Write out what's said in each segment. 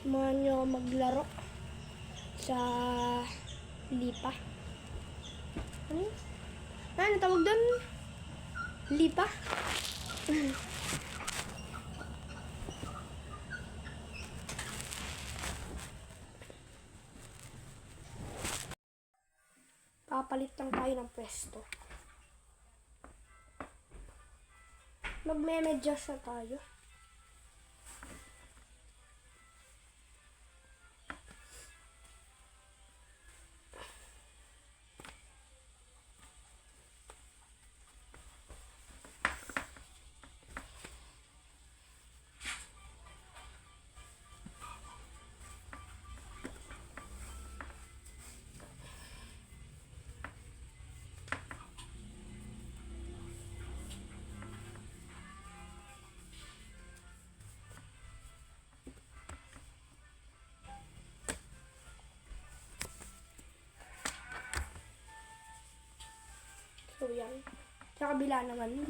Samahan nyo maglaro sa lipa. Ano? Ano tawag doon? Lipa? Papalit lang tayo ng pwesto. Magme-medyas na tayo. So, yan. Sa kabila naman.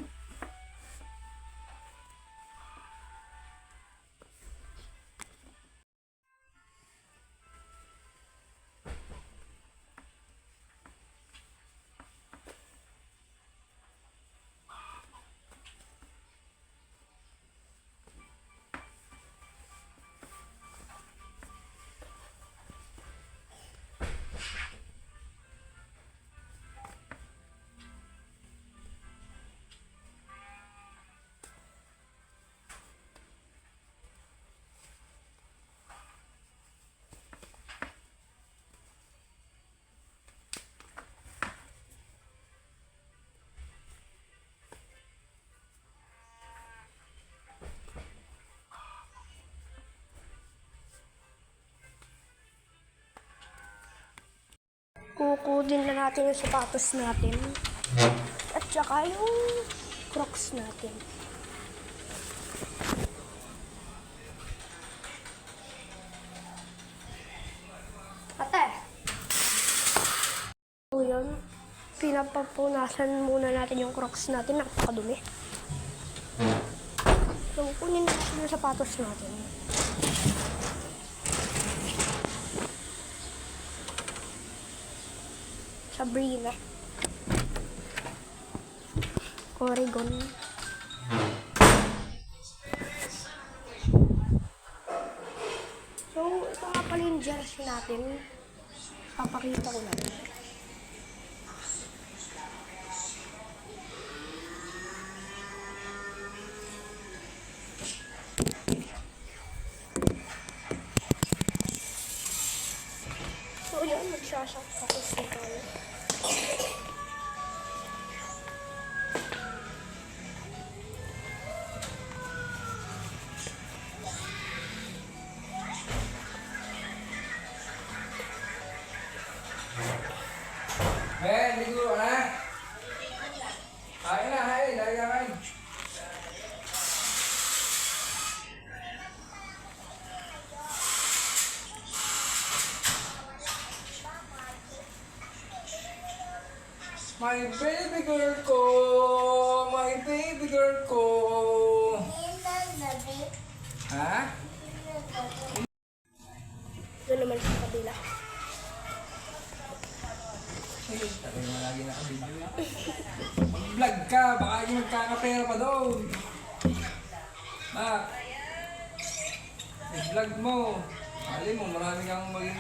Kukudin na natin yung sapatos natin. At saka yung Crocs natin. Ate! So yun, pinapapunasan muna natin yung Crocs natin. Nakakadumi. So kunin natin yung sapatos natin. Sabrina. Oregon. So, ito nga pala yung jersey natin. Papakita ko lang. So, yun. Magsasaksakus na tayo. Ligo na. Kain na, kain. Lagi ka kain. My baby girl ko. My baby girl ko. Ha? Doon naman sa kabila. Tayo mo lagi naka-video. Mag-vlog ka, baka yung magkakapera pa doon. I-vlog mo. Mali mo, marami kang maging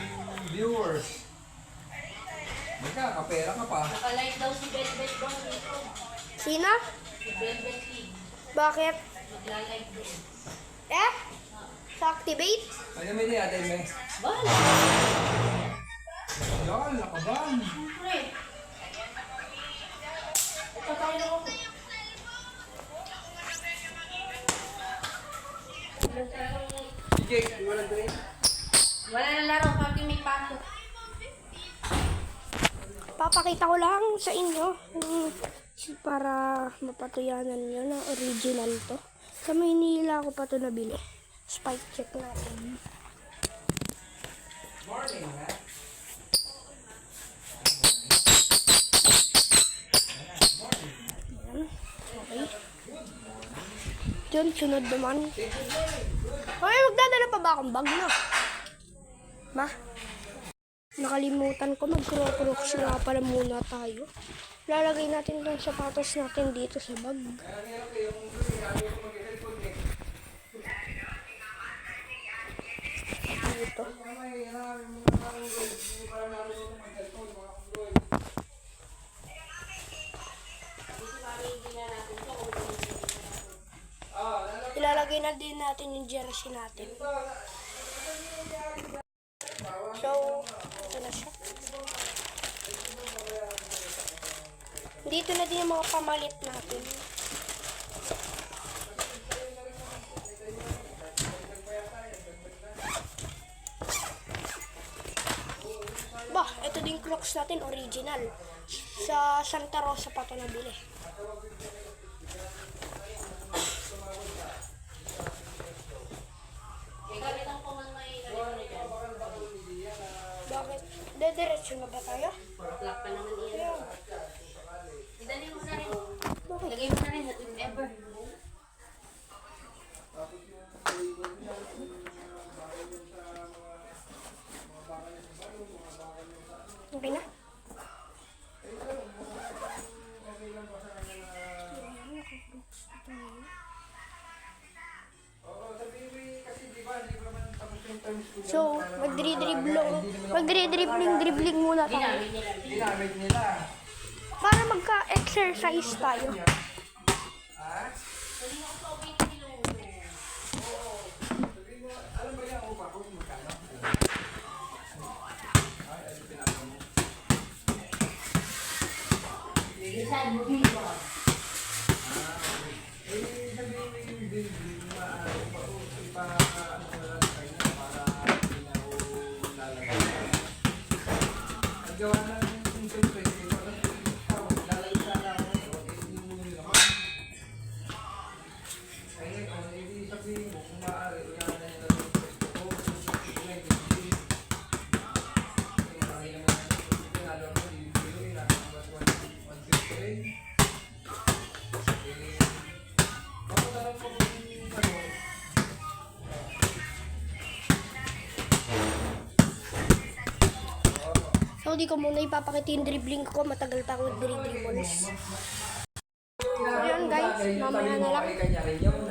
viewers. Magkakapera ka pa. Naka-live daw si Velvet Bang dito. Sino? Si Velvet Lee. Bakit? Nagla-live din. Sa activate? Ano may niya, Ate May? Bahala. Yan, nakaban. Siyempre. Patay na ako. Sige, walang drink. Wala na laro, pati may pasok. Papakita ko lang sa inyo para mapatuyanan nyo na original to. Sa Maynila ko pa to nabili. Spike check natin. Morning, ha? Okay. Diyan, sunod naman. Okay, magdadala pa ba akong bag na? Ma, nakalimutan ko mag-crocs nga pala muna tayo. Lalagay natin tong sapatos natin dito sa bag. Dito. Ilalagay na din natin yung jersey natin. So, ito na siya. Dito na din yung mga pamalit natin. Bah, ito din Crocs natin, original. Sa Santa Rosa pa ito nabili. Bakit? Dediretso na ba tayo? Lock pa naman iyan. Ayun. Idali mo na rin. Bakit? Lagay mo na rin if ever. Okay na? So, magdri-dribbling muna tayo. Ginamit nila. Para magka-exercise tayo. Ha? Alam ba yan, upa ko magkano? Decide mo dito. Sabihin mo yung building na ipa ano na lang kayo para hindi na ako lalagay. At gawa na yung siyempre, lalagay sana ako ngayon, hindi mo nyo naman. Ay ngayon, hindi sabihin mo kung maaari, yan na yung lalagay ko. Kung hindi, marami naman pinalo ko, bibigay na ako 150 rin. So, di ko muna ipapakita yung dribbling ko. Matagal pa ako dribbles. So, yun guys. Mamaya na lang. Kanya rin yung